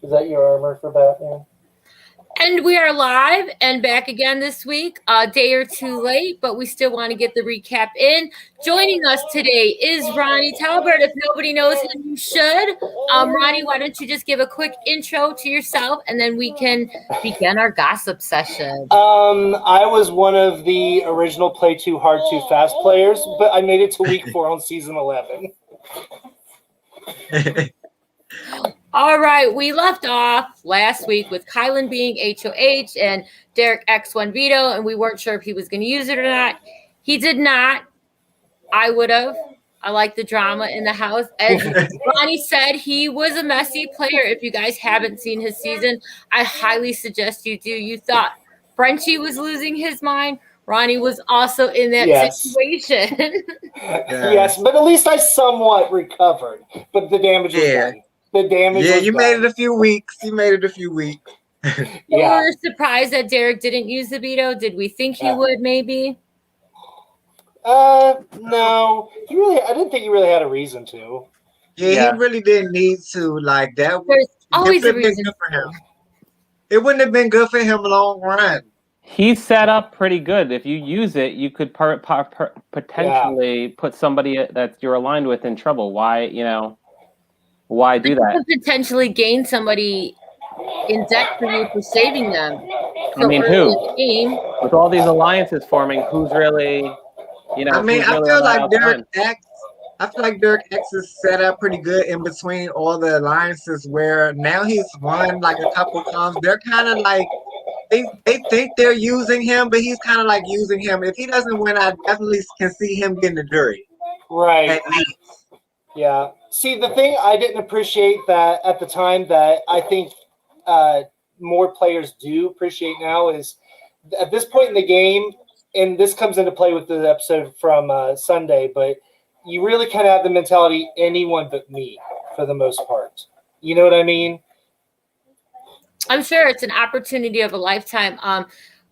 Is that your armor for Batman? And we are live and back again this week, a day or two late, but we still want to get the recap in. Joining us today is Ronnie Talbert. If nobody knows him, you should. Ronnie, why don't you just give a quick intro to yourself, and then we can begin our gossip session. I was one of the original Play Too Hard, Too Fast players, but I made it to week 4 on season 11. All right, we left off last week with Kylan being HOH and Derek X1 veto, and we weren't sure if he was going to use it or not. He did not. I would have. I like the drama in the house. As Ronnie said, he was a messy player. If you guys haven't seen his season, I highly suggest you do. You thought Frenchie was losing his mind. Ronnie was also in that situation. Yes, but at least I somewhat recovered. But the damage was done. The damage was you done. made it a few weeks. You made it a few weeks. We were surprised that Derek didn't use the veto. Did we think he would, maybe? No. I didn't think he really had a reason to. Yeah, he really didn't need to. Like that. There's always a reason for him. It wouldn't have been good for him long run. He's set up pretty good. If you use it, you could potentially put somebody that you're aligned with in trouble. Why do that? You could potentially gain somebody in debt for you for saving them. I mean, who? With all these alliances forming, who's really, I feel like Derek X. I feel like Derek X is set up pretty good in between all the alliances. Where now he's won like a couple times. They're kind of like they think they're using him, but he's kind of like using him. If he doesn't win, I definitely can see him getting the jury. Right. At least. Yeah. See, the thing I didn't appreciate that at the time that I think more players do appreciate now is at this point in the game, and this comes into play with the episode from Sunday, but you really kind of have the mentality anyone but me for the most part. You know what I mean? I'm sure it's an opportunity of a lifetime.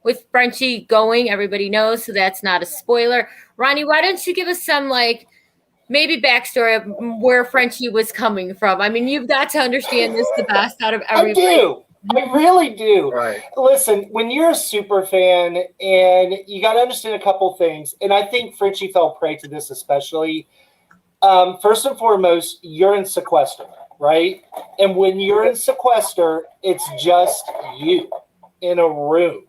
With Frenchie going, everybody knows, so that's not a spoiler. Ronnie, why don't you give us some maybe backstory of where Frenchie was coming from? I mean, you've got to understand this the best out of everybody. I do. I really do. Right. Listen, when you're a super fan, and you got to understand a couple things, and I think Frenchie fell prey to this especially. First and foremost, you're in sequester, right? And when you're in sequester, it's just you in a room.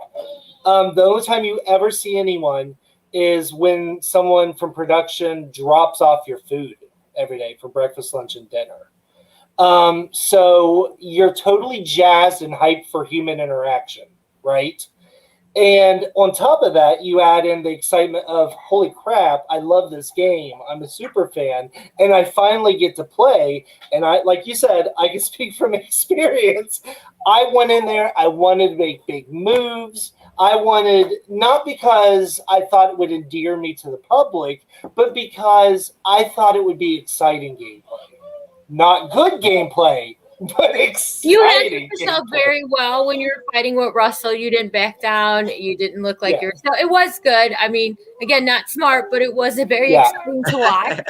The only time you ever see anyone is when someone from production drops off your food every day for breakfast, lunch, and dinner. So you're totally jazzed and hyped for human interaction, right? And on top of that, you add in the excitement of, holy crap, I love this game. I'm a super fan, and I finally get to play. And I, like you said, I can speak from experience. I went in there, I wanted to make big moves. I wanted, not because I thought it would endear me to the public, but because I thought it would be exciting gameplay. Not good gameplay, but exciting. You handled yourself very well when you were fighting with Russell. You didn't back down. You didn't look like yourself. It was good. I mean, again, not smart, but it was a very exciting to watch.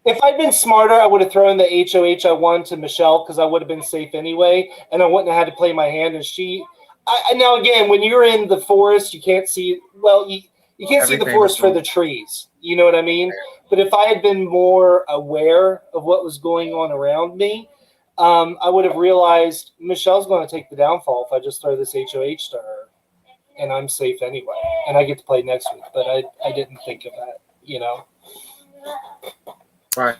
If I'd been smarter, I would have thrown the HOH I won to Michelle because I would have been safe anyway, and I wouldn't have had to play my hand. And now again, when you're in the forest, you can't see. Well, you can't see the forest for the trees. You know what I mean? But if I had been more aware of what was going on around me, I would have realized Michelle's going to take the downfall if I just throw this HOH to her, and I'm safe anyway, and I get to play next week. But I didn't think of that, Right.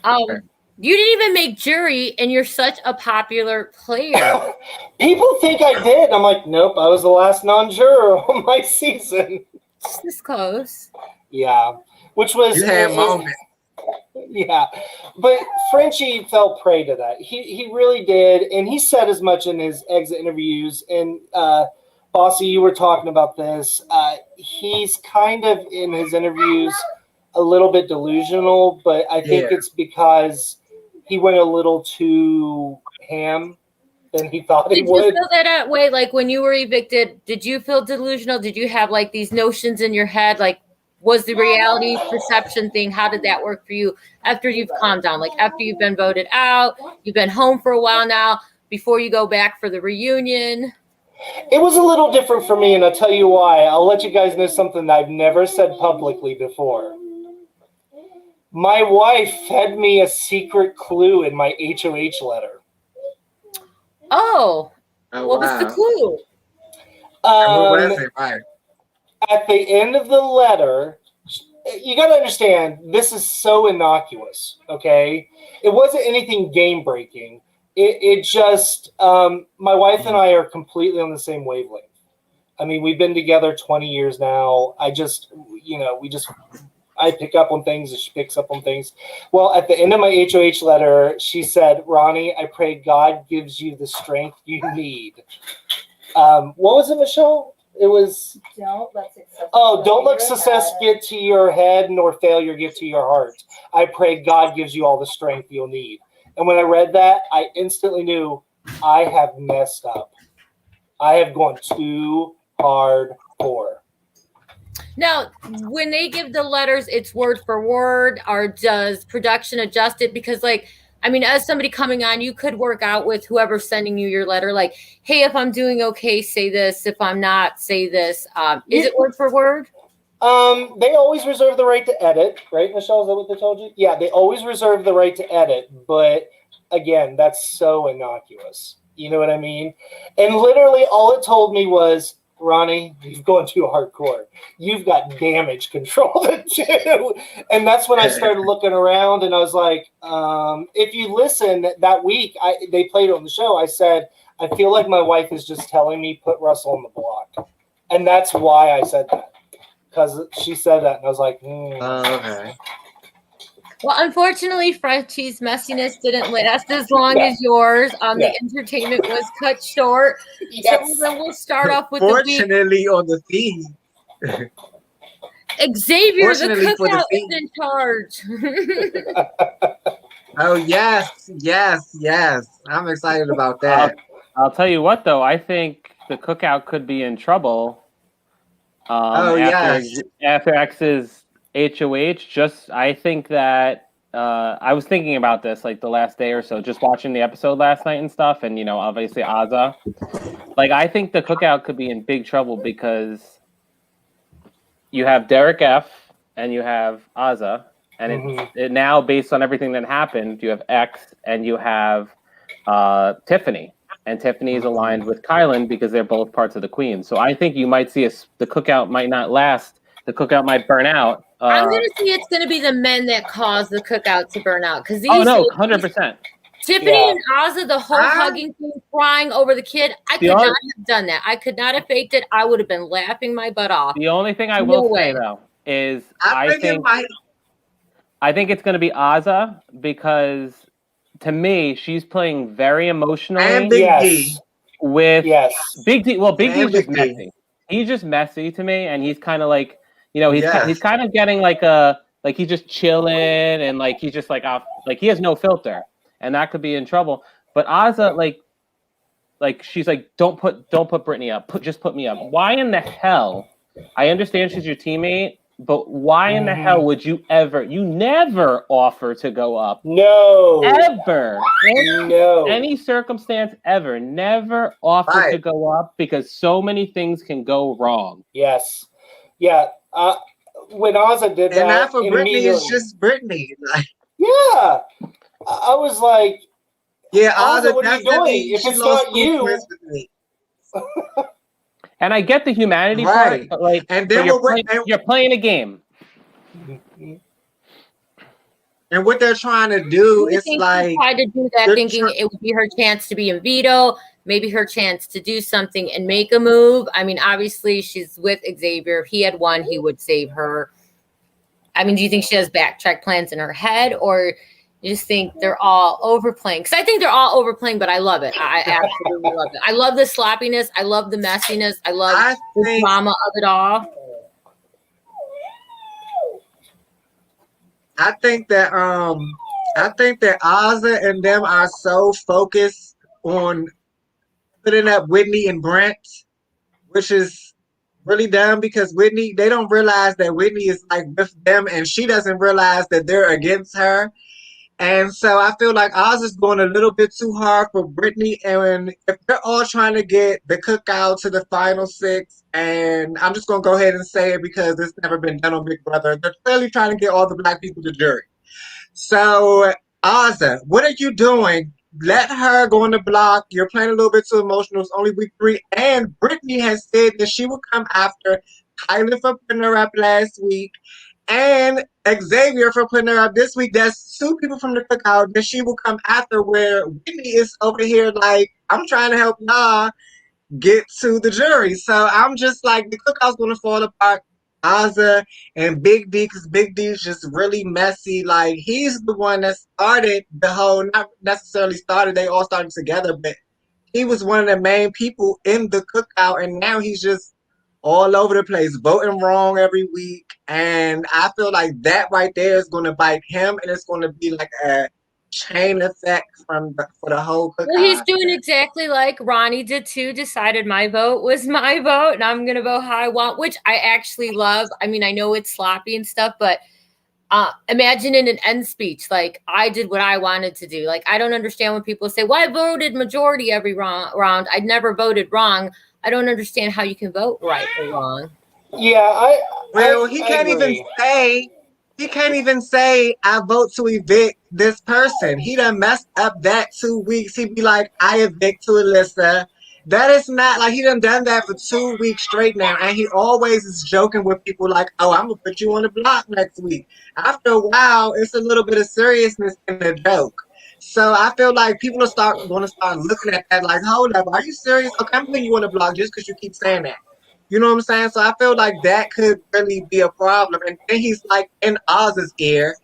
You didn't even make jury, and you're such a popular player. People think I did. I'm like, nope, I was the last non-juror on my season. It's this close. Yeah, which was... You had moments. Yeah, but Frenchie fell prey to that. He really did, and he said as much in his exit interviews. And Bossy, you were talking about this. He's kind of, in his interviews, a little bit delusional, but I think it's because he went a little too ham than he thought he would. Did you feel that way? Like when you were evicted, did you feel delusional? Did you have like these notions in your head? Like, was the reality perception thing, how did that work for you after you've calmed down? Like after you've been voted out, you've been home for a while now, before you go back for the reunion? It was a little different for me, and I'll tell you why. I'll let you guys know something that I've never said publicly before. My wife fed me a secret clue in my HOH letter. Oh, what was the clue? What was it? Right. At the end of the letter, you got to understand, this is so innocuous, okay? It wasn't anything game-breaking. It just, my wife and I are completely on the same wavelength. I mean, we've been together 20 years now. I pick up on things and she picks up on things. Well, at the end of my HOH letter, she said, Ronnie, I pray God gives you the strength you need. What was it, Michelle? It was don't let success get to your head nor failure get to your heart. I pray God gives you all the strength you'll need. And when I read that, I instantly knew I have messed up. I have gone too hardcore. Now, when they give the letters, it's word for word, or does production adjust it? Because, like, I mean, as somebody coming on, you could work out with whoever's sending you your letter. Like, hey, if I'm doing okay, say this. If I'm not, say this. Is it word for word? They always reserve the right to edit, right, Michelle? Is that what they told you? Yeah, they always reserve the right to edit. But, again, that's so innocuous. You know what I mean? And literally all it told me was, Ronnie, you've gone too hardcore. You've got damage control to do. And that's when I started looking around and I was like, if you listen that week, they played it on the show. I said, I feel like my wife is just telling me put Russell on the block. And that's why I said that. Because she said that and I was like, okay. Well, unfortunately, Frenchie's messiness didn't last as long as yours. The entertainment was cut short. Yes. So we'll start off with Fortunately, on the feed. Xavier, the cookout, is in charge. Oh, yes. I'm excited about that. I'll tell you what, though. I think the cookout could be in trouble after X's HOH. I think that I was thinking about this like the last day or so, just watching the episode last night and stuff, and obviously Azza. Like, I think the cookout could be in big trouble because you have Derek F and you have Azza, and it now, based on everything that happened, you have X and you have Tiffany, and Tiffany is aligned with Kylan because they're both parts of the Queen. So I think you might see the cookout might not last. The cookout might burn out. I'm going to see it's going to be the men that cause the cookout to burn out. Because 100%. Tiffany and Azza, the whole hugging thing, crying over the kid, I could not have done that. I could not have faked it. I would have been laughing my butt off. The only thing I will say, though, is I think it's going to be Azza because, to me, she's playing very emotionally. And Big D. Big D. Well, Big D is just messy. He's just messy to me, and he's kind of like, he's kind of getting like he's just chilling, and like he's just like off, like he has no filter, and that could be in trouble. But Azza, like she's like, don't put Brittany up, just put me up. Why in the hell? I understand she's your teammate, but why in the hell would you never offer to go up? No. Ever. No. Any circumstance ever. Never offer to go up because so many things can go wrong. Yes. Yeah. When Azza did that. And now for Brittany, it's just Brittany. Yeah. I was like, yeah, Azza, what are you doing? If it's not you. And I get the humanity part, but you're playing a game. And what they're trying to do is like she tried to do that, thinking it would be her chance to be in veto, maybe her chance to do something and make a move. I mean, obviously she's with Xavier. If he had won, he would save her. I mean, do you think she has backtrack plans in her head, or you just think they're all overplaying? Because I think they're all overplaying, but I love it. I absolutely love it. I love the sloppiness. I love the messiness. I love the drama of it all. I think that Azza and them are so focused on putting up Whitney and Brent, which is really dumb because Whitney, they don't realize that Whitney is like with them and she doesn't realize that they're against her. And so I feel like Oz is going a little bit too hard for Brittany. And if they're all trying to get the cookout to the final six, and I'm just going to go ahead and say it because it's never been done on Big Brother, they're clearly trying to get all the black people to jury. So, Ozza, what are you doing? Let her go on the block. You're playing a little bit too emotional. It's only week 3. And Brittany has said that she will come after Kylie for putting her up last week and Xavier for putting her up this week. That's 2 people from the cookout that she will come after, where Whitney is over here like, I'm trying to help y'all get to the jury. So I'm just like, the cookout's going to fall apart. Ozza and Big D, because Big D's just really messy. Like, he's the one that started the whole, not necessarily started, they all started together, but he was one of the main people in the cookout, and now he's just all over the place, voting wrong every week. And I feel like that right there is going to bite him, and it's going to be like a chain effect for the whole cookout. Well, he's doing exactly like Ronnie did too. Decided my vote was my vote, and I'm gonna vote how I want, which I actually love. I mean, I know it's sloppy and stuff, but imagine in an end speech, like, I did what I wanted to do. Like, I don't understand when people say, "Well, I voted majority every round." I never voted wrong. I don't understand how you can vote right or wrong. Yeah, he can't even say I vote to evict this person. He done messed up that 2 weeks. He'd be like, I evict to Alyssa. That is not like, he done that for 2 weeks straight now, and he always is joking with people like, oh, I'm gonna put you on the block next week. After a while, it's a little bit of seriousness in the joke. So I feel like people are going to start looking at that like, hold up, are you serious? Okay, I'm putting you on the block just because you keep saying that. You know what I'm saying? So I feel like that could really be a problem. And then he's like in Oz's ear,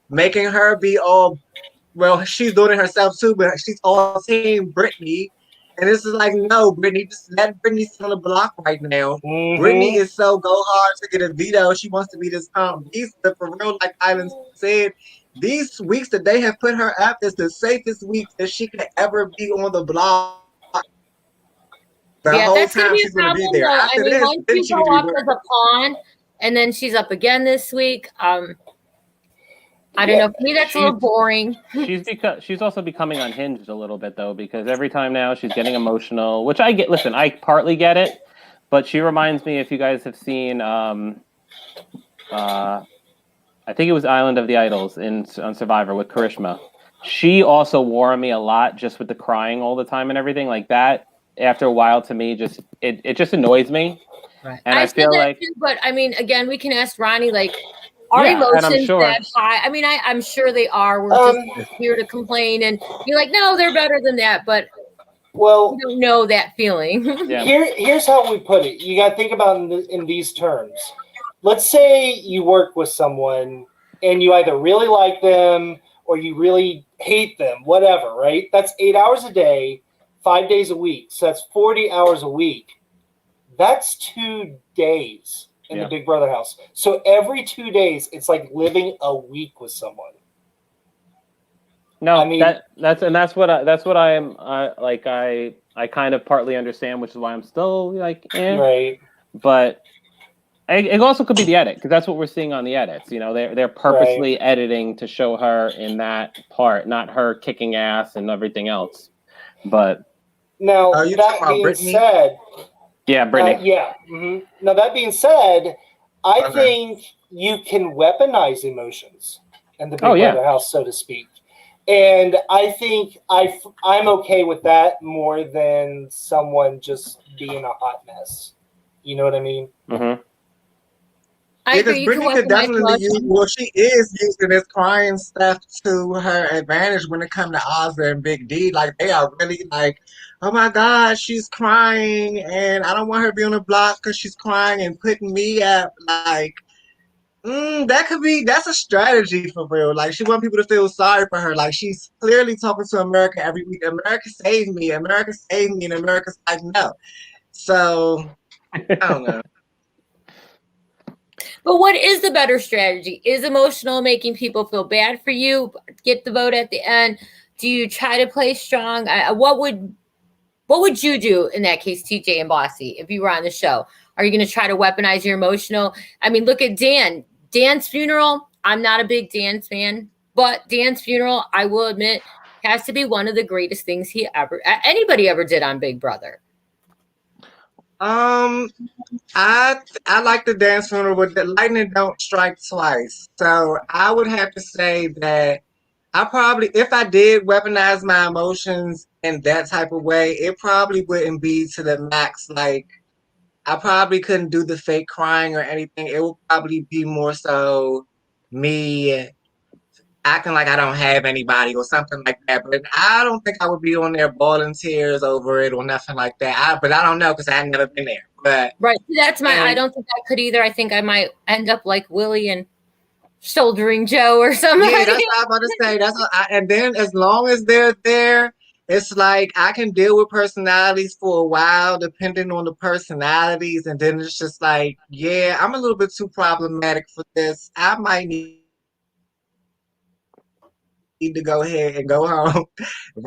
making her be all, well, she's doing it herself too, but she's all team Brittany. And this is like, no, Brittany, just let Brittany sit on the block right now. Mm-hmm. Brittany is so go hard to get a veto. She wants to be this calm beast. But for real, like Island said, these weeks that they have put her up is the safest weeks that she could ever be on the block. The whole that's time she's going to be there. Though. After I mean, this, once then you go up as a pawn, and then she's up again this week. I don't know. For me, that's a little boring. She's also becoming unhinged a little bit, though, because every time now she's getting emotional, which I get. Listen, I partly get it, but she reminds me, if you guys have seen, I think it was Island of the Idols on Survivor with Karishma. She also wore me a lot just with the crying all the time and everything like that. After a while, to me, just it just annoys me, right. And I feel like, too, but I mean, again, we can ask Ronnie, like, are emotions that high? I mean, I'm sure they are. We're just here to complain and be like, no, they're better than that. But well, you don't know that feeling. Yeah. Here's how we put it. You got to think about in these terms. Let's say you work with someone and you either really like them or you really hate them, whatever, right? That's 8 hours a day, 5 days a week. So that's 40 hours a week. That's 2 days in the Big Brother house. So every 2 days, it's like living a week with someone. No, I mean, that's what I am like. I kind of partly understand, which is why I'm still like, right. But it also could be the edit, because that's what we're seeing on the edits. You know, they're purposely editing to show her in that part, not her kicking ass and everything else. But now that being said, yeah, Brittany. Mm-hmm. Now that being said, I think you can weaponize emotions in the Big Brother house, so to speak. And I think I'm okay with that more than someone just being a hot mess. You know what I mean? Mm-hmm. Because Brittany could definitely use, well, she is using this crying stuff to her advantage when it comes to Ozzy and Big D. Like, they are really like, oh my God, she's crying, and I don't want her to be on the block because she's crying and putting me up. Like, that's a strategy for real. Like, she wants people to feel sorry for her. Like, she's clearly talking to America every week. America save me, and America's like, no. So, I don't know. But what is the better strategy? Is emotional making people feel bad for you? Get the vote at the end. Do you try to play strong? What would you do in that case, TJ and Bossy, if you were on the show? Are you going to try to weaponize your emotional? I mean, look at Dan. Dan's funeral. I'm not a big Dan fan, But Dan's funeral, I will admit, has to be one of the greatest things anybody ever did on Big Brother. I like the dance funeral, but the lightning don't strike twice. So I would have to say that I probably, if I did weaponize my emotions in that type of way, it probably wouldn't be to the max. Like, I probably couldn't do the fake crying or anything. It would probably be more so me acting like I don't have anybody or something like that. But I don't think I would be on there bawling tears over it or nothing like that. But I don't know because I had never been there. But right, I don't think I could either. I think I might end up like Willie and shouldering Joe or something. Yeah, that's what I was about to say. And then as long as they're there, it's like I can deal with personalities for a while, depending on the personalities. And then it's just like, yeah, I'm a little bit too problematic for this. I might need to go ahead and go home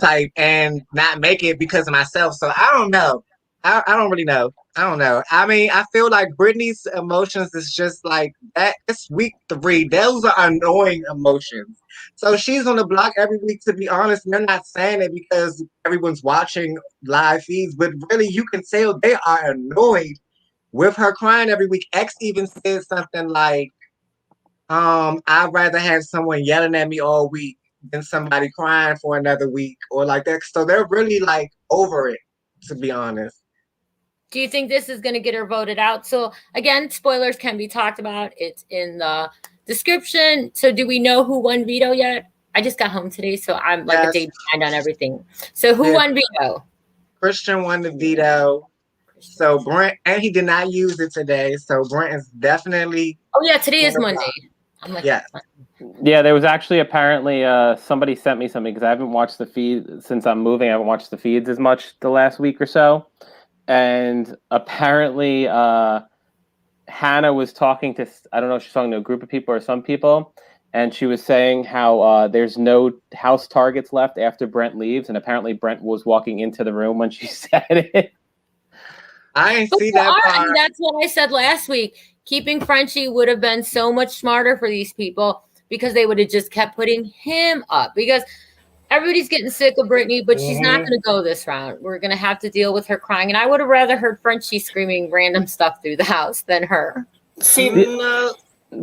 type and not make it because of myself. So I don't know. I don't really know. I don't know. I mean, I feel like Brittany's emotions is just like that. It's week 3. Those are annoying emotions. So she's on the block every week, to be honest. And they're not saying it because everyone's watching live feeds, but really you can tell they are annoyed with her crying every week. X even said something like, I'd rather have someone yelling at me all week than somebody crying for another week or like that. So they're really like over it, to be honest. Do you think this is going to get her voted out? So again, spoilers can be talked about. It's in the description. So do we know who won veto yet? I just got home today, so I'm like a day behind on everything. So who won veto? Christian won the veto. So Brent, and he did not use it today. So Brent is definitely. Oh yeah, today is Monday. I'm like, yeah, there was actually apparently somebody sent me something because I haven't watched the feed since I'm moving. I haven't watched the feeds as much the last week or so. And apparently Hannah was talking to, I don't know if she's talking to a group of people or some people, and she was saying how there's no house targets left after Brent leaves, and apparently Brent was walking into the room when she said it. I didn't see that part. That's what I said last week. Keeping Frenchie would have been so much smarter for these people because they would have just kept putting him up because everybody's getting sick of Brittany, but she's not going to go this round. We're going to have to deal with her crying. And I would have rather heard Frenchie screaming random stuff through the house than her. See,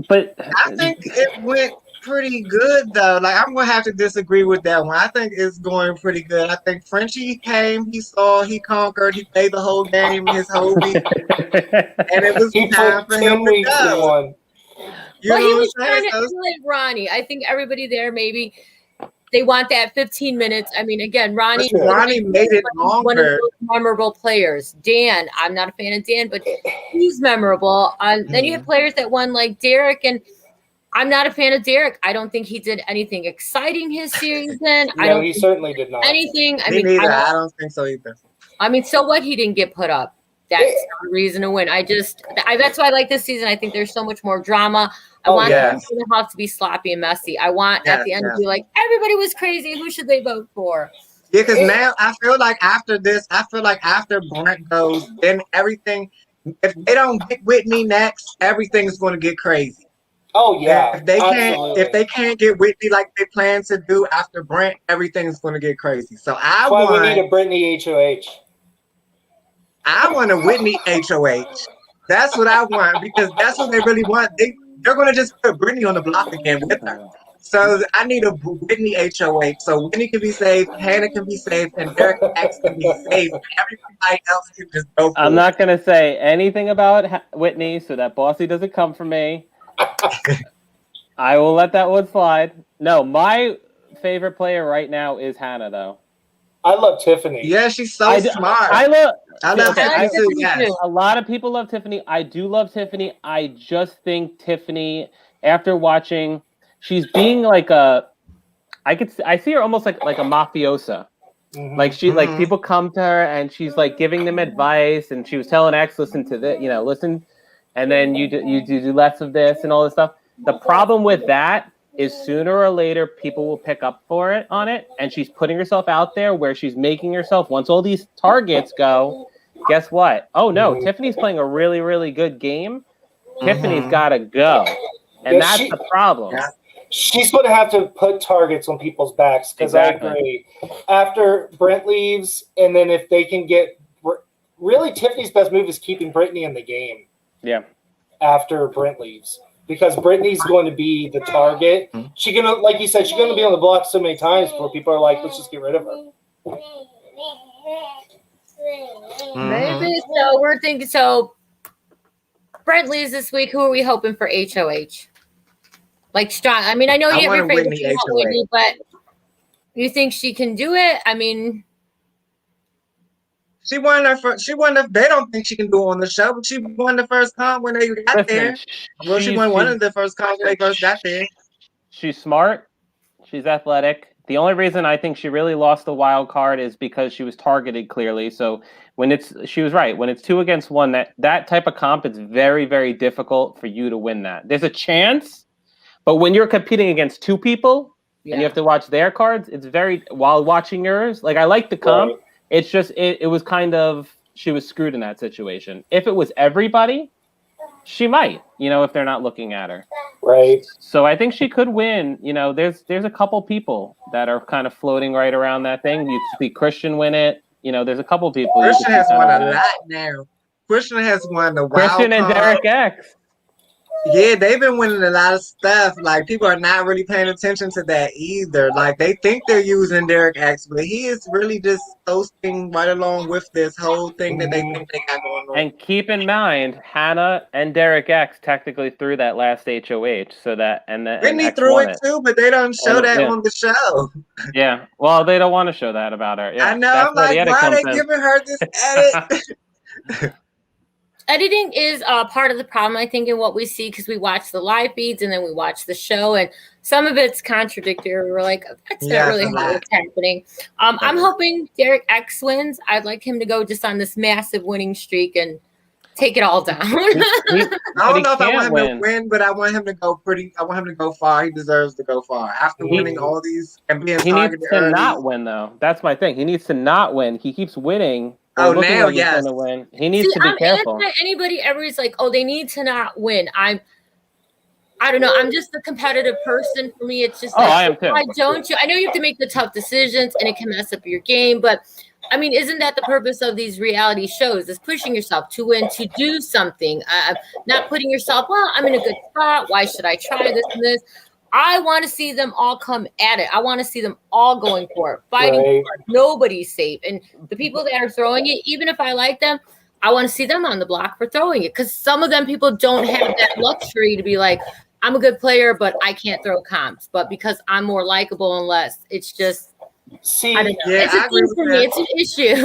but I think it went pretty good, though. Like, I'm going to have to disagree with that one. I think it's going pretty good. I think Frenchie came, he saw, he conquered, he played the whole game his whole week. And it was time for him to go. He was trying to emulate Ronnie. I think everybody there maybe they want that 15 minutes. I mean, again, Ronnie made it longer. One of those memorable players. Dan, I'm not a fan of Dan, but he's memorable. Then you have players that won like Derek, and I'm not a fan of Derek. I don't think he did anything exciting his season. No, he certainly did not. Anything. I don't think so either. I mean, so what? He didn't get put up. That's not a reason to win. That's why I like this season. I think there's so much more drama. I want the house to be sloppy and messy. I want at the end to be like, everybody was crazy. Who should they vote for? Yeah, because now I feel like after Brent goes, then everything, if they don't get Whitney next, everything is going to get crazy. Oh yeah. If they can't get Whitney like they plan to do after Brent, everything's going to get crazy. So we need a Brittany HOH. I want a Whitney HOH. That's what I want because that's what they really want. They're going to just put Brittany on the block again with her. So I need a Whitney HOH. So Whitney can be saved, Hannah can be saved, and Derek X can be saved. Everybody else can just go for I'm not going to say anything about Whitney so that Bossy doesn't come for me. I will let that one slide. No, my favorite player right now is Hannah, though. I love Tiffany. Yeah, she's so smart. I love Tiffany too. Yes. A lot of people love Tiffany. I do love Tiffany. I just think Tiffany, after watching, she's being like I see her almost like a mafiosa. Mm-hmm. Like like people come to her and she's like giving them advice, and she was telling X, listen to this, listen, and then you do less of this and all this stuff. The problem with that is sooner or later people will pick up on it, and she's putting herself out there where she's making herself, once all these targets go, guess what? Oh no, Tiffany's playing a really, really good game. Tiffany's gotta go. And that's the problem. She's going to have to put targets on people's backs because Exactly. I agree. After Brent leaves, and then if they can get really Tiffany's best move is keeping Brittany in the game. Yeah. After Brent leaves, because Brittany's going to be the target. She's gonna, like you said, she's going to be on the block so many times before people are like, let's just get rid of her. Maybe so. We're thinking so. Brent leaves this week. Who are we hoping for HOH? Like strong. I mean, I know you have your favorite team, Whitney, but you think she can do it? I mean, she won her first. They don't think she can do it on the show, but she won the first comp when they got there. Well, she won one of the first comps when they first got there. She's smart. She's athletic. The only reason I think she really lost the wild card is because she was targeted clearly. So she was right. When it's 2 against 1, that type of comp, it's very, very difficult for you to win that. There's a chance, but when you're competing against 2 people and you have to watch their cards, it's very, while watching yours, like I like the comp. Right. It's just, it was kind of, she was screwed in that situation. If it was everybody, she might, if they're not looking at her. Right. So I think she could win. There's a couple people that are kind of floating right around that thing. You see Christian win it. There's a couple people. Christian has won a lot now. Christian has won the wild Christian and Derek X. Yeah, they've been winning a lot of stuff. Like, people are not really paying attention to that either. Like, they think they're using Derek X, but he is really just posting right along with this whole thing that they think they got going on. And keep in mind, Hannah and Derek X technically threw that last HOH, so that Whitney threw it too, but they don't show that on the show. Yeah, well, they don't want to show that about her. Yeah, I know. I'm like, why are they giving her this edit? Editing is part of the problem, I think, in what we see, because we watch the live feeds and then we watch the show, and some of it's contradictory. We're like, that's not really how it's happening. I'm hoping Derek X wins. I'd like him to go just on this massive winning streak and take it all down. I don't know if I want him to win, but I want him to go I want him to go far. He deserves to go far. After winning all these and being targeted early. He needs to not win, though. That's my thing. He needs to not win. He keeps winning. Oh, now, yes. Win. He needs to be careful. Anybody ever is like, oh, they need to not win. I don't know. I'm just a competitive person. For me, it's just like, I am too. Why don't you? I know you have to make the tough decisions and it can mess up your game, but I mean, isn't that the purpose of these reality shows? Is pushing yourself to win, to do something, not putting yourself, well, I'm in a good spot. Why should I try this and this? I want to see them all come at it. I want to see them all going for it, fighting for it. Nobody's safe. And the people that are throwing it, even if I like them, I want to see them on the block for throwing it. Because some of them people don't have that luxury to be like, I'm a good player, but I can't throw comps. But because I'm more likable and less, it's just, see, I don't know. Yeah, it's an issue.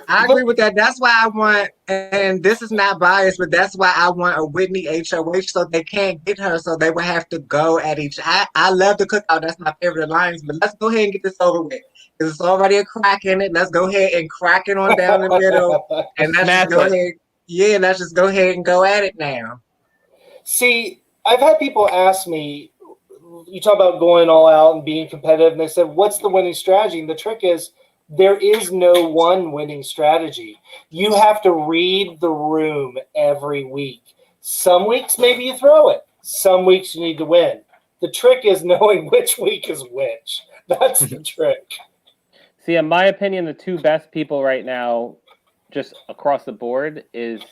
I agree with that. That's why I want, and this is not biased, but that's why I want a Whitney HOH, so they can't get her, so they would have to go at each. I love the cookout. That's my favorite alliance, but let's go ahead and get this over with. Because it's already a crack in it. Let's go ahead and crack it on down the middle. And let's just go ahead. Yeah, let's just go ahead and go at it now. See, I've had people ask me, you talk about going all out and being competitive, and they said, what's the winning strategy? And the trick is, there is no one winning strategy. You have to read the room every week. Some weeks, maybe you throw it. Some weeks you need to win. The trick is knowing which week is which. That's the trick. See, in my opinion, the 2 best people right now, just across the board, is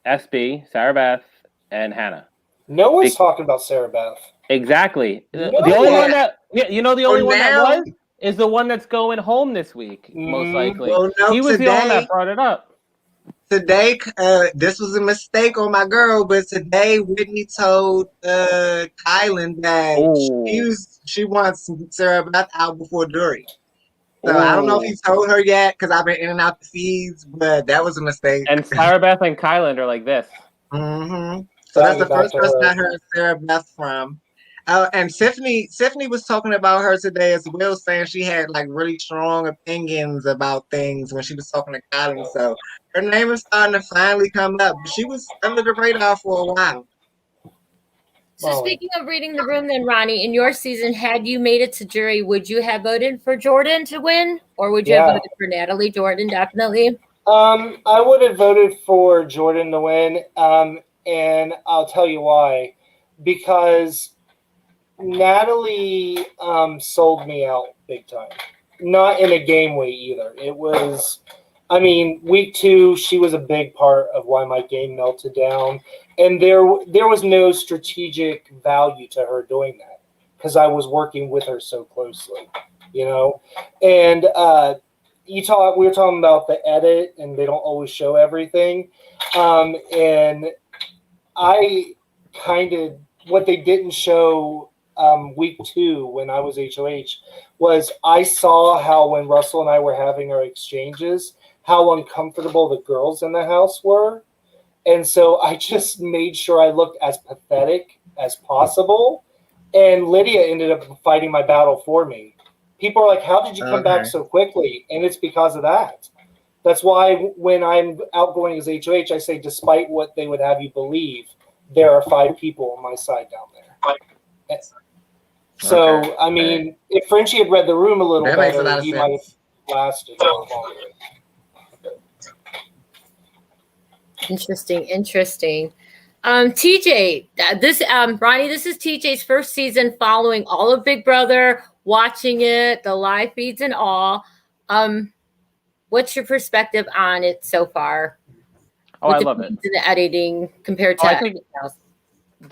SB, Sarah Beth, and Hannah. No one's talking about Sarah Beth. Exactly. The only one that, the only one that was is the one that's going home this week, most likely. Well, no, he was the one that brought it up. Today, this was a mistake on my girl, but today Whitney told Kylan that she wants Sarah Beth out before Dury. So I don't know if he told her yet, because I've been in and out the feeds, but that was a mistake. And Sarah Beth and Kylan are like this. Mm-hmm. So that's the first person I heard Sarah Beth from. And Tiffany was talking about her today as well, saying she had like really strong opinions about things when she was talking to Kylan. So her name is starting to finally come up. She was under the radar for a while. So speaking of reading the room, then Ronnie, in your season, had you made it to jury, would you have voted for Jordan to win, or would you have voted for Natalie Jordan? Definitely. I would have voted for Jordan to win, and I'll tell you why. Because Natalie sold me out big time. Not in a game way either. It was, I mean, week 2, she was a big part of why my game melted down. And there was no strategic value to her doing that because I was working with her so closely, you know? And we were talking about the edit, and they don't always show everything. And I kind of, what they didn't show week 2 when I was HOH was I saw how when Russell and I were having our exchanges, how uncomfortable the girls in the house were. And so I just made sure I looked as pathetic as possible. And Lydia ended up fighting my battle for me. People are like, how did you come back so quickly? And it's because of that. That's why when I'm outgoing as HOH, I say, despite what they would have you believe, there are 5 people on my side down there. So, I mean, if Frenchie had read the room a little better, he might have lasted a little longer. Interesting. TJ, Ronnie, this is TJ's first season following all of Big Brother, watching it, the live feeds and all. What's your perspective on it so far? Oh, I love it. And the editing compared to everything else.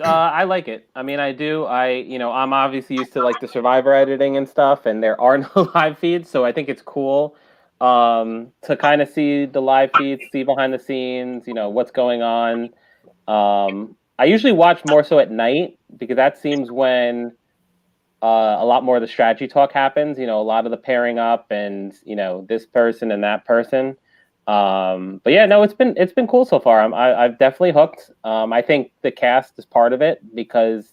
I like it. I mean, I do. I'm obviously used to like the Survivor editing and stuff, and there are no live feeds, so I think it's cool to kind of see the live feeds, see behind the scenes, what's going on. I usually watch more so at night because that seems when a lot more of the strategy talk happens. A lot of the pairing up and this person and that person. But yeah, no, it's been cool so far. I've definitely hooked. I think the cast is part of it because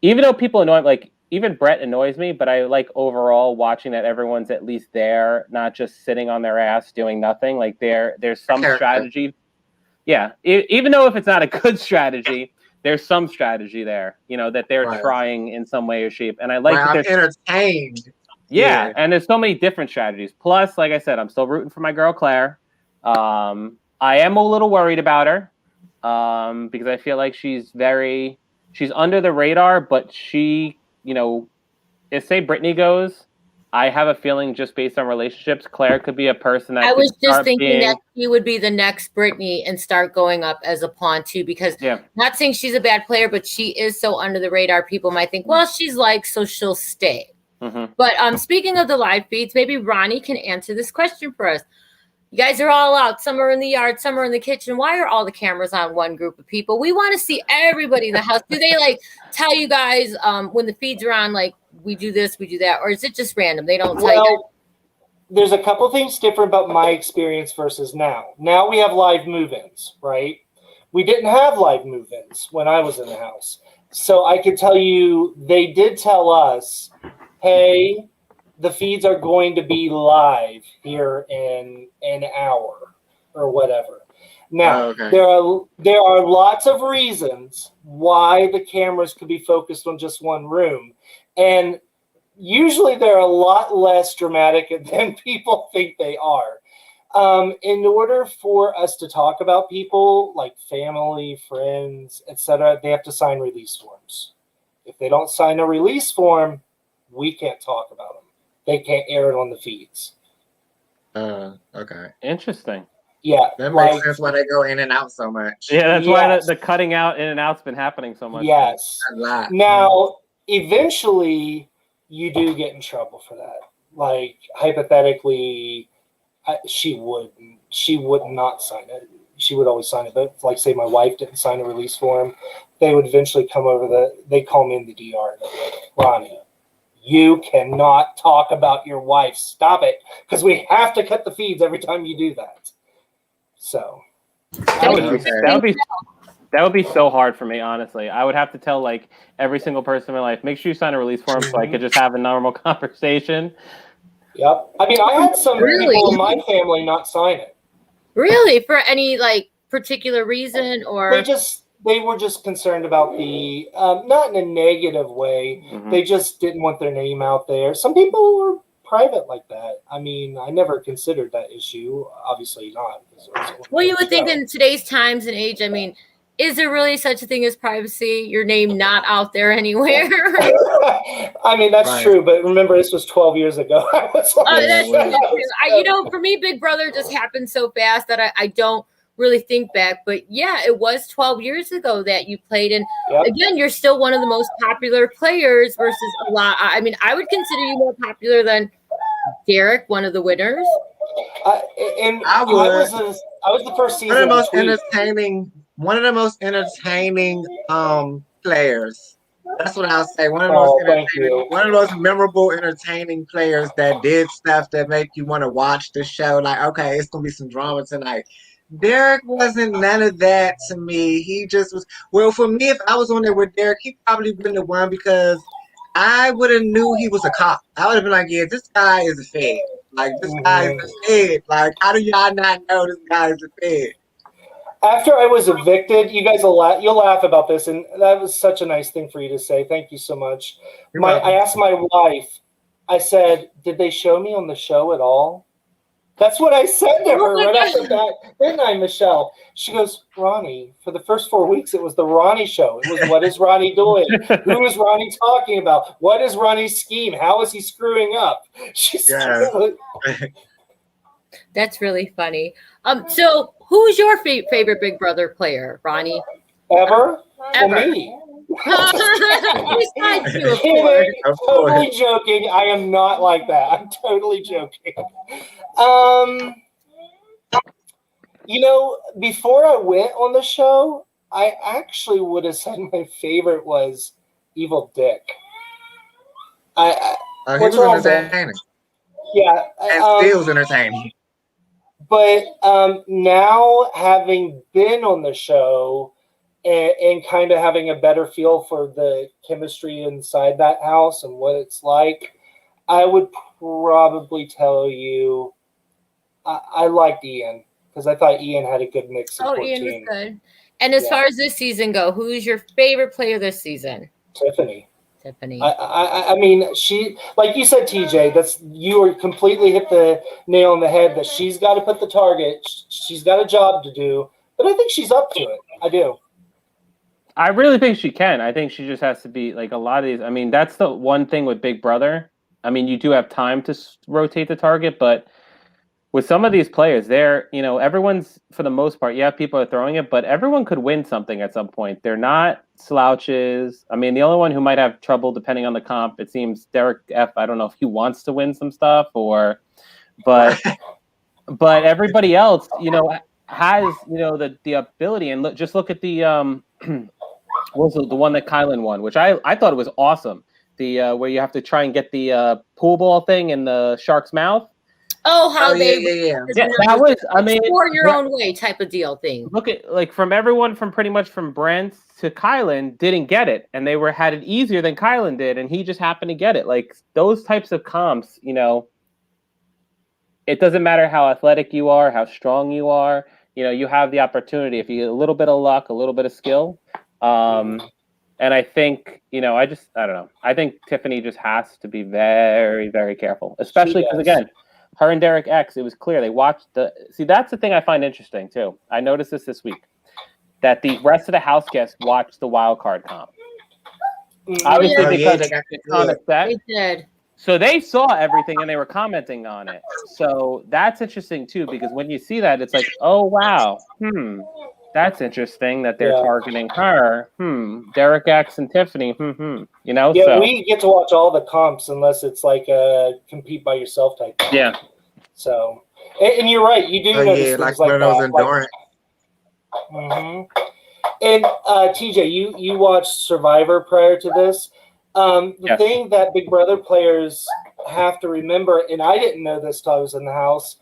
even though people annoy, like even Brett annoys me, but I like overall watching that everyone's at least there, not just sitting on their ass doing nothing. Like there's some strategy. Yeah, even though if it's not a good strategy, there's some strategy there. That they're trying in some way or shape, and I like that they're entertained. Yeah, and there's so many different strategies. Plus, like I said, I'm still rooting for my girl Claire. I am a little worried about her because I feel like she's under the radar, but she, if say Brittany goes, I have a feeling just based on relationships, Claire could be a person that I was just thinking that she would be the next Brittany and start going up as a pawn too, because not saying she's a bad player, but she is so under the radar. People might think, well, she's like, so she'll stay. Mm-hmm. But speaking of the live feeds, maybe Ronnie can answer this question for us. You guys are all out. Some are in the yard, some are in the kitchen. Why are all the cameras on one group of people? We want to see everybody in the house. Do they like tell you guys when the feeds are on, like, we do this, we do that, or is it just random? They don't tell you. There's a couple things different about my experience versus now. Now we have live move-ins, right? We didn't have live move-ins when I was in the house. So I can tell you they did tell us, hey, the feeds are going to be live here in an hour or whatever. Now, there are lots of reasons why the cameras could be focused on just one room. And usually they're a lot less dramatic than people think they are. In order for us to talk about people like family, friends, etc., they have to sign release forms. If they don't sign a release form, we can't talk about them. They can't air it on the feeds. Okay. Interesting. Yeah. That makes sense why they go in and out so much. Yeah, that's why the cutting out in and out's been happening so much. Yes. A lot. Now, eventually, you do get in trouble for that. Like, hypothetically, she would not sign it. She would always sign it. But, like, say my wife didn't sign a release form, they would eventually come over they call me in the DR. And they're like, Ronnie, you cannot talk about your wife. Stop it. Because we have to cut the feeds every time you do that. So. That would be so hard for me, honestly. I would have to tell like every single person in my life, make sure you sign a release form so I could just have a normal conversation. Yep. I mean, I had some people in my family not sign it. Really? For any like particular reason, or they were just concerned about the not in a negative way. Mm-hmm. They just didn't want their name out there. Some people were private like that. I mean, I never considered that issue. Obviously not. Well, you would think in today's times and age, I mean, is there really such a thing as privacy? Your name not out there anywhere? I mean, that's true, but remember, this was 12 years ago. That's true. For me, Big Brother just happened so fast that I don't really think back. But yeah, it was 12 years ago that you played. And again, you're still one of the most popular players versus a lot. I mean, I would consider you more popular than Derek, one of the winners. I was the first season. One of the most entertaining players. That's what I'll say. One of the most memorable, entertaining players that did stuff that make you want to watch the show. Like, okay, it's gonna be some drama tonight. Derek wasn't none of that to me. He just was. Well, for me, if I was on there with Derek, he probably wouldn't have won because I would have knew he was a cop. I would have been like, yeah, this guy is a fed. Like, this guy is a fed. Like, how do y'all not know this guy is a fed? After I was evicted, you guys you'll laugh about this, and that was such a nice thing for you to say. Thank you so much. I asked my wife, I said, did they show me on the show at all? That's what I said to her right after that, didn't I, Michelle? She goes, Ronnie, for the first 4 weeks, it was the Ronnie show. It was, what is Ronnie doing? Who is Ronnie talking about? What is Ronnie's scheme? How is he screwing up? That's really funny. So who's your favorite Big Brother player, Ronnie? Ever? Me. Besides you, of course. Totally joking. I am not like that. I'm totally joking. Before I went on the show, I actually would have said my favorite was Evil Dick. He was entertaining. Yeah. And Steele's entertaining. But now, having been on the show and kind of having a better feel for the chemistry inside that house and what it's like, I would probably tell you I liked Ian because I thought Ian had a good mix of 14. Ian was good. And as far as this season go, who's your favorite player this season? Tiffany. I mean, she, like you said, TJ, you were completely hit the nail on the head that she's got to put the target. She's got a job to do, but I think she's up to it. I do. I really think she can. I think she just has to be like a lot of these. I mean, that's the one thing with Big Brother. I mean, you do have time to rotate the target, but with some of these players, everyone's, for the most part, people are throwing it, but everyone could win something at some point. They're not slouches. I mean, the only one who might have trouble, depending on the comp, it seems Derek F. I don't know if he wants to win some stuff but everybody else, has, the ability. And just look at the, what was the one that Kylan won, which I thought it was awesome. The where you have to try and get the pool ball thing in the shark's mouth. That was, I mean, for your own way type of deal thing. Look at, like, from everyone from pretty much from Brent to Kylan didn't get it, and they had it easier than Kylan did, and he just happened to get it. Like, those types of comps, it doesn't matter how athletic you are, how strong you are, you have the opportunity if you get a little bit of luck, a little bit of skill. And I think, I don't know. I think Tiffany just has to be very, very careful, especially because, again, her and Derek X, it was clear they watched that's the thing I find interesting too. I noticed this week that the rest of the house guests watched the wild card comp. Obviously, because it's on a set. They did. So they saw everything and they were commenting on it. So that's interesting too, because when you see that, it's like, oh wow, that's interesting that they're targeting her. Derek X and Tiffany. Yeah, so we get to watch all the comps unless it's like a compete by yourself type thing. Yeah. So, and you're right. You do notice things like one of those endurance. And TJ, you watched Survivor prior to this. The thing that Big Brother players have to remember, and I didn't know this till I was in the house,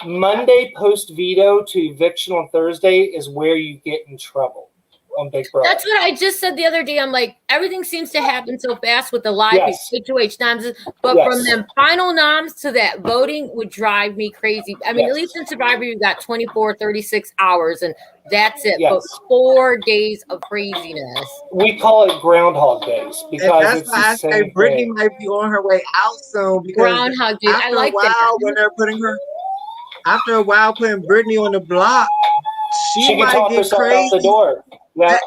Monday post veto to eviction on Thursday is where you get in trouble on Big Brother. That's what I just said the other day. I'm like, everything seems to happen so fast with the live HOH noms, but from them final noms to that voting would drive me crazy. I mean, at least in Survivor, you got 24, 36 hours, and that's it. But 4 days of craziness. We call it Groundhog Days because that's why I say Brittany might be on her way out soon. Because Groundhog Days. I like that. When they're after a while putting Brittany on the block, she might talk get herself crazy. out the door. Yeah.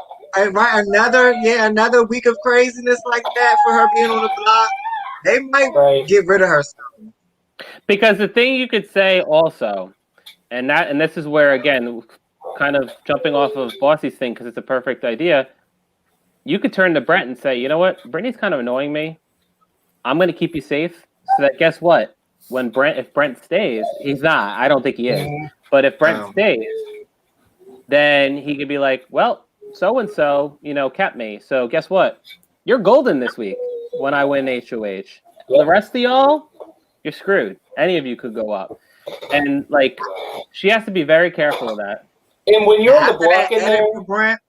Right, another week of craziness like that for her being on the block. They might get rid of her soon. Because the thing you could say also, and this is where again, kind of jumping off of Bossy's thing because it's a perfect idea. You could turn to Brent and say, you know what, Brittany's kind of annoying me. I'm going to keep you safe. So that guess what? If Brent stays, he's not. I don't think he is. But if Brent stays, then he could be like, well, so and so, kept me. So guess what? You're golden this week when I win HOH. The rest of y'all, you're screwed. Any of you could go up. And like, she has to be very careful of that. And when you're on the block in there, Brent,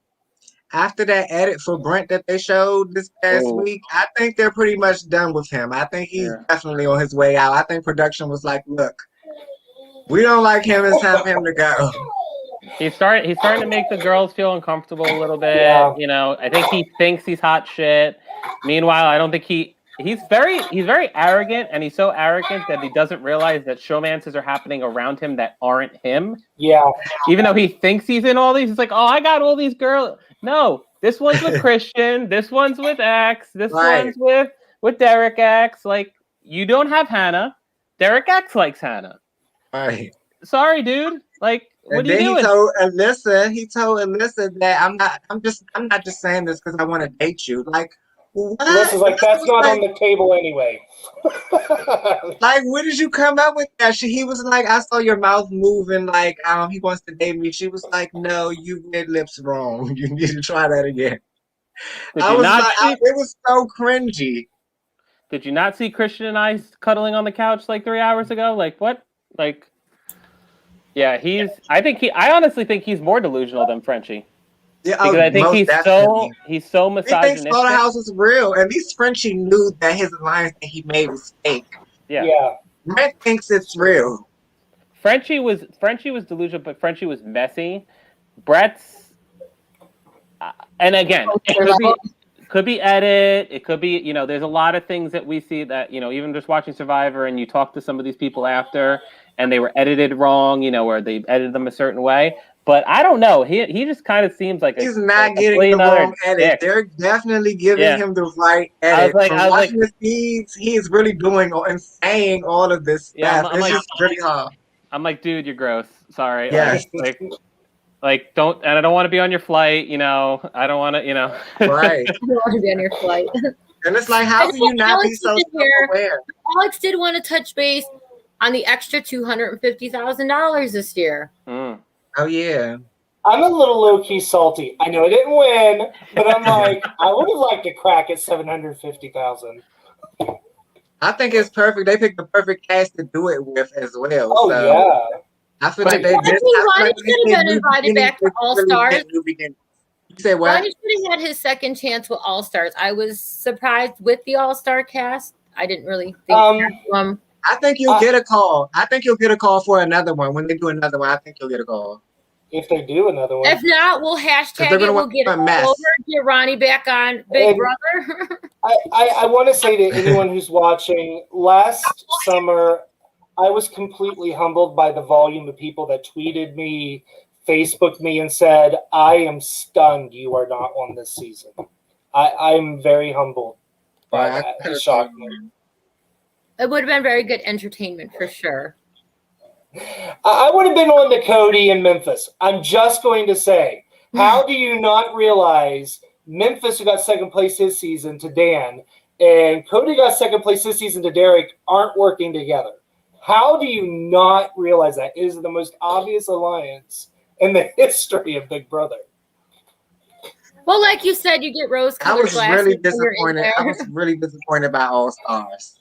after that edit for Brent that they showed this past week, I think they're pretty much done with him. I think he's definitely on his way out. I think production was like, look, we don't like him. It's time for him to go. He's starting to make the girls feel uncomfortable a little bit. I think he thinks he's hot shit. Meanwhile, I don't think he's very arrogant, and he's so arrogant that he doesn't realize that showmances are happening around him that aren't him. Yeah. Even though he thinks he's in all these, he's like, oh, I got all these girls. No, this one's with Christian. This one's with X. This one's with Derek X. Like, you don't have Hannah. Derek X likes Hannah. Right. Sorry, dude. Like, what are you doing? He told Alyssa that I'm not just saying this because I want to date you. Like, what? Alyssa's like, that's not on the table anyway. Like, where did you come up with that? He was like, I saw your mouth moving, like, he wants to date me. She was like, no, you read lips wrong. You need to try that again. It was so cringy. Did you not see Christian and I cuddling on the couch like 3 hours ago? Like, what? Like, yeah, I honestly think he's more delusional than Frenchie. Yeah, because I think he's so misogynistic. He thinks Slaughterhouse is real. At least Frenchie knew that his alliance that he made was fake. Yeah. Brett thinks it's real. Frenchie was delusional, but Frenchie was messy. Brett's, and again, it could be edit. It could be, there's a lot of things that we see that, even just watching Survivor and you talk to some of these people after and they were edited wrong, where they edited them a certain way. But I don't know. He just kind of seems like he's not getting the wrong edit. Dick. They're definitely giving him the right edit. From watching the feeds, he is really doing and saying all of this stuff. It's just really hard. I'm like, dude, you're gross. Sorry. Yes. Like, don't, and I don't want to be on your flight. I don't want to. Right. I don't want to be on your flight. And it's like, how can you not be so self-aware? Alex did want to touch base on the extra $250,000 this year. Oh, yeah. I'm a little low-key salty. I know I didn't win, but I'm like, I would have liked to crack at $750,000. I think it's perfect. They picked the perfect cast to do it with as well. Oh, so yeah. I feel like they Ronnie should have been invited back to All-Stars. You say what? Ronnie should have had his second chance with All-Stars. I was surprised with the All-Star cast. I didn't really think I think you'll get a call. I think you'll get a call for another one. When they do another one, I think you'll get a call. If they do another one. If not, we'll hashtag it. We'll get it all over. Get Ronnie back on Big Brother. I want to say to anyone who's watching, last summer, I was completely humbled by the volume of people that tweeted me, Facebooked me, and said, I am stunned you are not on this season. I'm very humbled by that. It shocked me. It would have been very good entertainment for sure. I would have been on to Cody in Memphis. I'm just going to say, how do you not realize Memphis, who got second place this season, to Dan, and Cody got second place this season to Derek, aren't working together? How do you not realize that? It is the most obvious alliance in the history of Big Brother. Well, like you said, you get rose-colored glasses. I was really disappointed. I was really disappointed by All Stars.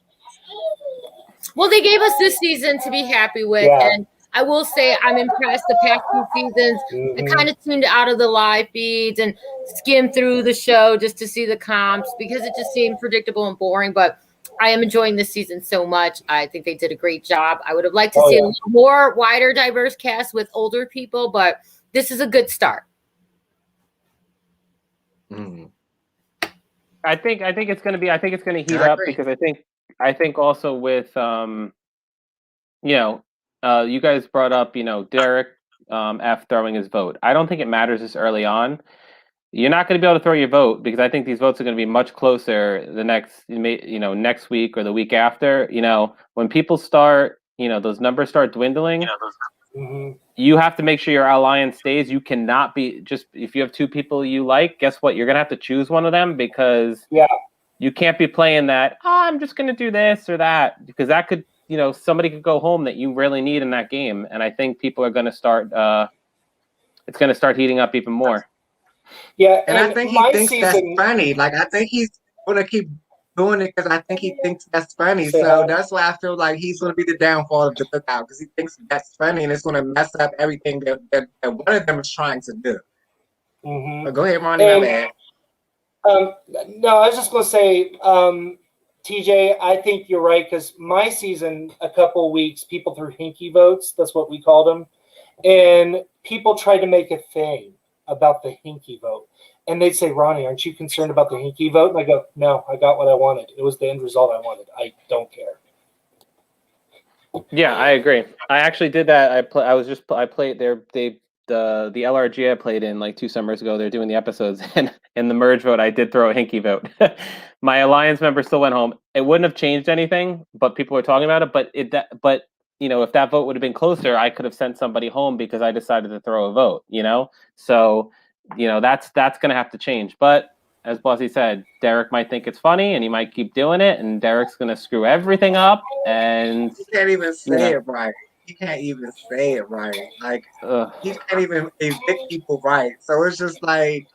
Well, they gave us this season to be happy with, and I will say I'm impressed. The past few seasons, I kind of tuned out of the live feeds and skimmed through the show just to see the comps because it just seemed predictable and boring. But I am enjoying this season so much. I think they did a great job. I would have liked to see a little more wider, diverse cast with older people, but this is a good start. I think it's going to heat up because I think also with you guys brought up Derek F throwing his vote. I don't think it matters this early on you're not going to be able to throw your vote because I think these votes are going to be much closer the next week or the week after. When people start, those numbers start dwindling. You have to make sure your alliance stays. You cannot be just if you have two people you like. Guess what? You're going to have to choose one of them because you can't be playing that. Oh, I'm just going to do this or that because that could, somebody could go home that you really need in that game. And I think people are going to start. It's going to start heating up even more. Yeah, and I think he thinks that's funny. Like, I think he's going to keep doing it because I think he thinks that's funny. So that's why I feel like he's going to be the downfall of the cookout because he thinks that's funny and it's going to mess up everything that one of them is trying to do. But go ahead, Ronnie. No, I was just going to say, TJ, I think you're right because my season, a couple weeks, people threw hinky votes. That's what we called them. And people tried to make a thing about the hinky vote. And they'd say, Ronnie, aren't you concerned about the hinky vote? And I go, no, I got what I wanted. It was the end result I wanted. I don't care. Yeah, I agree. I actually did that. I played there. The LRG I played in like 2 summers ago. They're doing the episodes, and in the merge vote, I did throw a hinky vote. My alliance member still went home. It wouldn't have changed anything, but people were talking about it. But if that vote would have been closer, I could have sent somebody home because I decided to throw a vote. So that's going to have to change. But as Bossy said, Derek might think it's funny and he might keep doing it, and Derek's going to screw everything up. And he can't even say it right. He can't even say it right. Like, he can't even evict people right. So it's just like,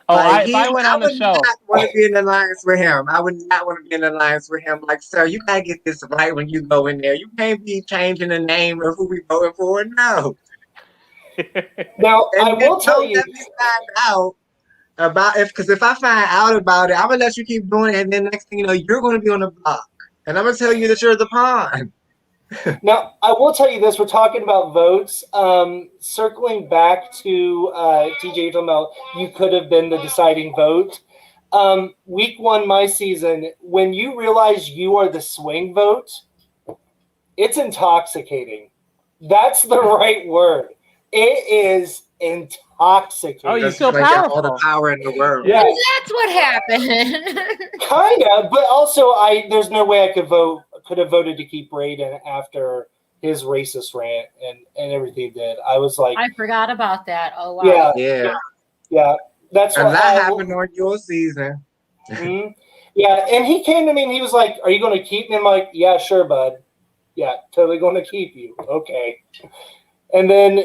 if I went on the show, I would not want to be in alliance with him. I would not want to be in alliance with him. Like, sir, you gotta get this right when you go in there. You can't be changing the name of who we voting for. No. Now, I will tell you. Let me find out about because if I find out about it, I'm gonna let you keep doing it, and then next thing you know, you're gonna be on the block, and I'm gonna tell you that you're the pawn. Now, I will tell you this. We're talking about votes. Circling back to TJ, talking about you could have been the deciding vote. Week 1, my season, when you realize you are the swing vote, it's intoxicating. That's the right word. It is intoxicating. Oh, you feel powerful. All the power in the world. Yeah, that's what happened. Kind of, but also there's no way I could have voted to keep Raiden after his racist rant and everything he did. I was like, I forgot about that. Oh wow. Yeah. That's what happened on your season. Mm-hmm. Yeah, and he came to me and he was like, "Are you going to keep me?" I'm like, "Yeah, sure, bud. Yeah, totally going to keep you." Okay. And then,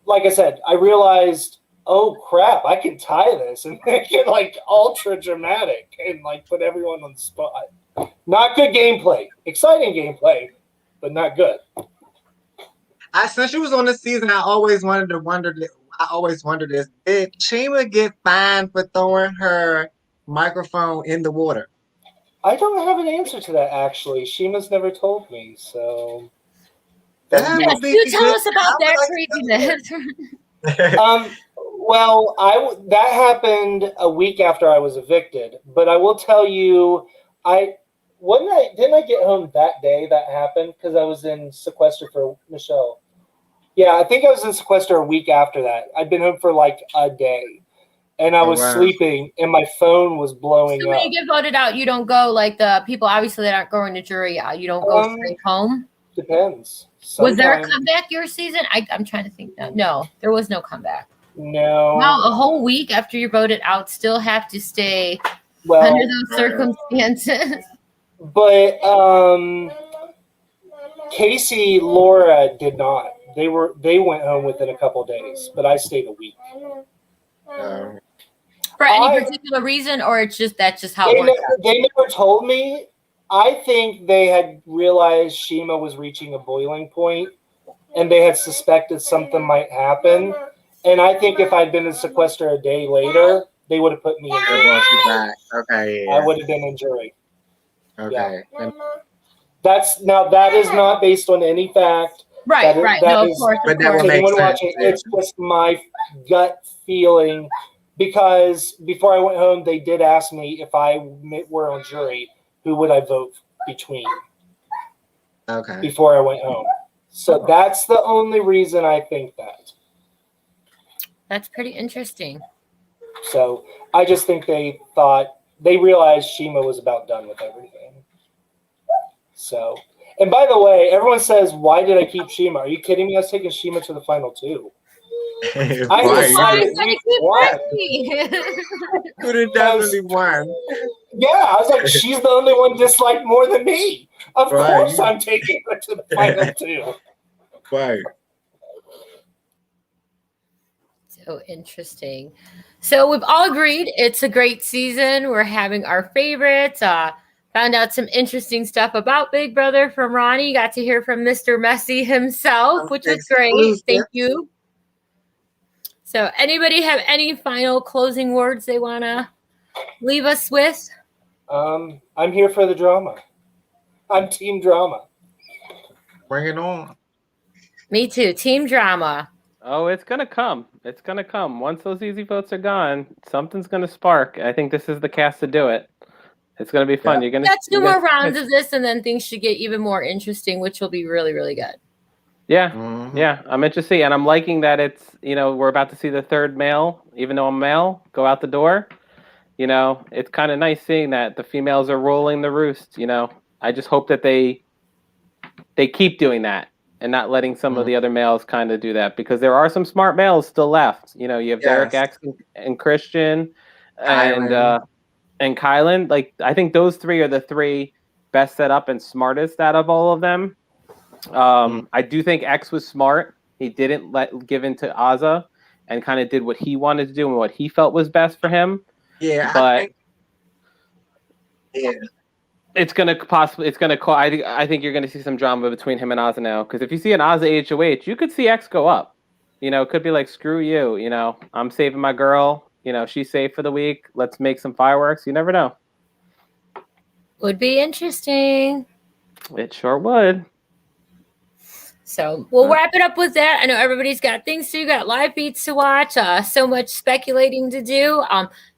like I said, I realized, oh crap, I can tie this and make it like ultra dramatic and like put everyone on the spot. Not good gameplay. Exciting gameplay, but not good. Since you was on the season, I always wondered this. Did Chima get fined for throwing her microphone in the water? I don't have an answer to that, actually. Shima's never told me, so... Yes, you tell us about that craziness. Well, that happened a week after I was evicted, but I will tell you, didn't I get home that day that happened because I was in sequester for Michelle. Yeah, I think I was in sequester a week after that. I'd been home for like a day, and I was sleeping, and my phone was blowing up. When you get voted out, you don't go like the people obviously that aren't going to jury. You don't go straight home. Depends. Was there a comeback your season? I'm trying to think now. No, there was no comeback. No. Wow, a whole week after you're voted out, still have to stay under those circumstances. But Casey, Laura did not. They went home within a couple of days, but I stayed a week. For any particular reason, or it's just how it worked out? They never told me. I think they had realized Shima was reaching a boiling point, and they had suspected something might happen. And I think if I'd been in sequester a day later, they would have put me in jury. Okay, yeah. I would have been in jury. Okay. Yeah. That is not based on any fact. Right. No, of course. But that would make sense. Watching, it's just my gut feeling. Because before I went home, they did ask me if I were on jury, who would I vote between? Okay. Before I went home. So that's the only reason I think that. That's pretty interesting. So I just think they realized Shima was about done with everything. So, and by the way, everyone says, why did I keep Shima? Are you kidding me? I was taking Shima to the final 2. I decided what? Could have definitely won. Yeah, I was like, she's the only one disliked more than me. Of course I'm taking her to the final 2. Right. So interesting. So we've all agreed it's a great season. We're having our favorites. Found out some interesting stuff about Big Brother from Ronnie. Got to hear from Mr. Messi himself, which was great. Thank you. So anybody have any final closing words they want to leave us with? I'm here for the drama. I'm team drama. Bring it on. Me too. Team drama. Oh, it's going to come. It's going to come. Once those easy votes are gone, something's going to spark. I think this is the cast to do it. It's going to be fun. You're going to get 2 more rounds of this, and then things should get even more interesting, which will be really, really good. Yeah. Mm-hmm. Yeah. I'm interested. And I'm liking that it's, we're about to see the third male, even though I'm male, go out the door. It's kind of nice seeing that the females are rolling the roost. I just hope that they keep doing that and not letting some of the other males kind of do that, because there are some smart males still left. You have Derek X and Christian and Kylan. Like, I think those 3 are the 3 best set up and smartest out of all of them. I do think X was smart. He didn't give in to Azza and kind of did what he wanted to do and what he felt was best for him. Yeah, but it's gonna call. I think you're gonna see some drama between him and Azza now, because if you see an Azza HOH, you could see X go up. It could be like, screw you. I'm saving my girl. She's safe for the week. Let's make some fireworks. You never know. Would be interesting. It sure would. So we'll wrap it up with that. I know everybody's got things to do, got live feeds to watch, so much speculating to do.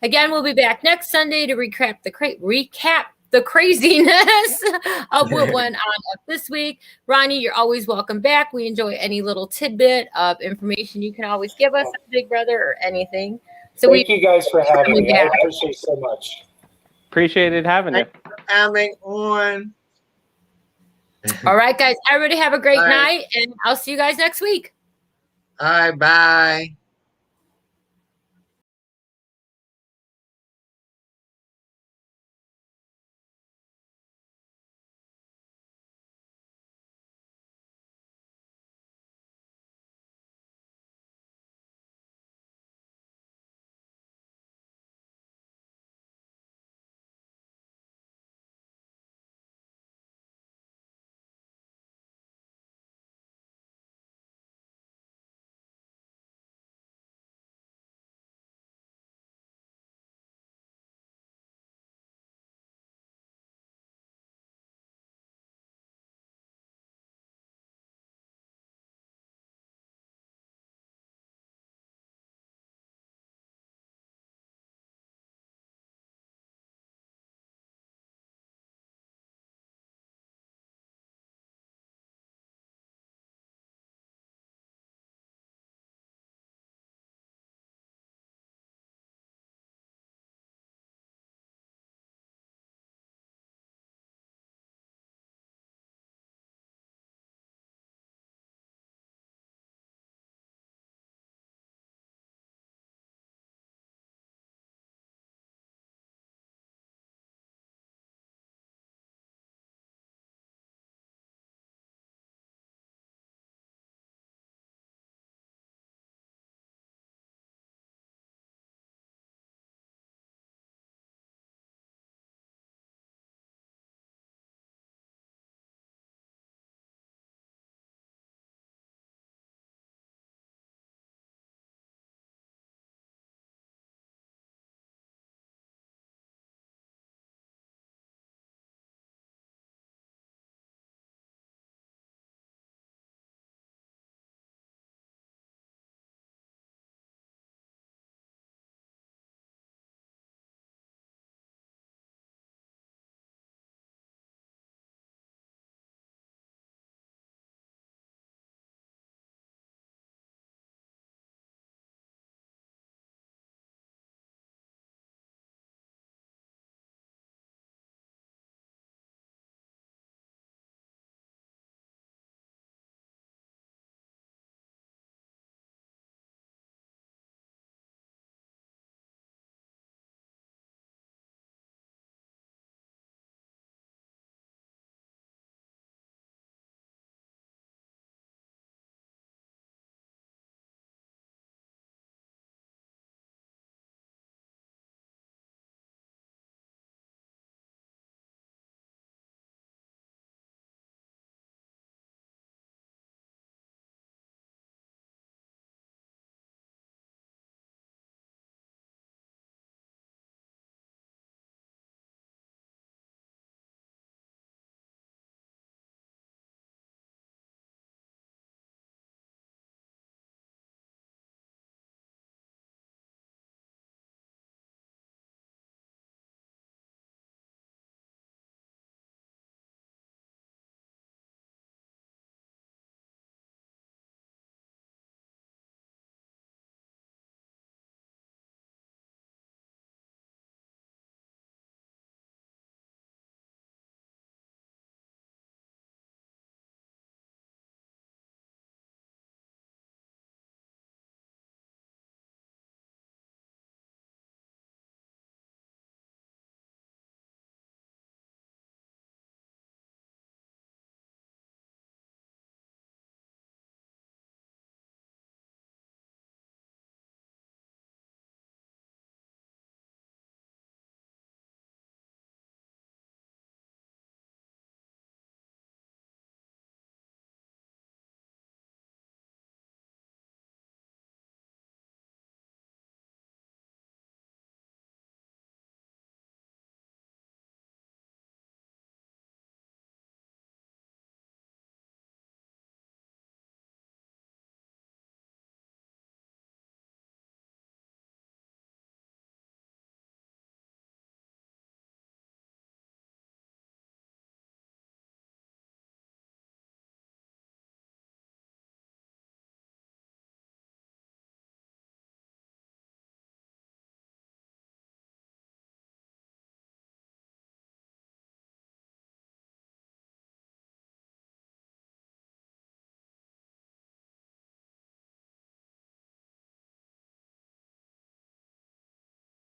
Again, we'll be back next Sunday to recap the craziness of what went on this week. Ronnie, you're always welcome back. We enjoy any little tidbit of information you can always give us on Big Brother or anything. So thank you guys for having me. I appreciate it so much. Appreciated having you. Having on. All right, guys. Everybody have a great night, and I'll see you guys next week. All right, bye.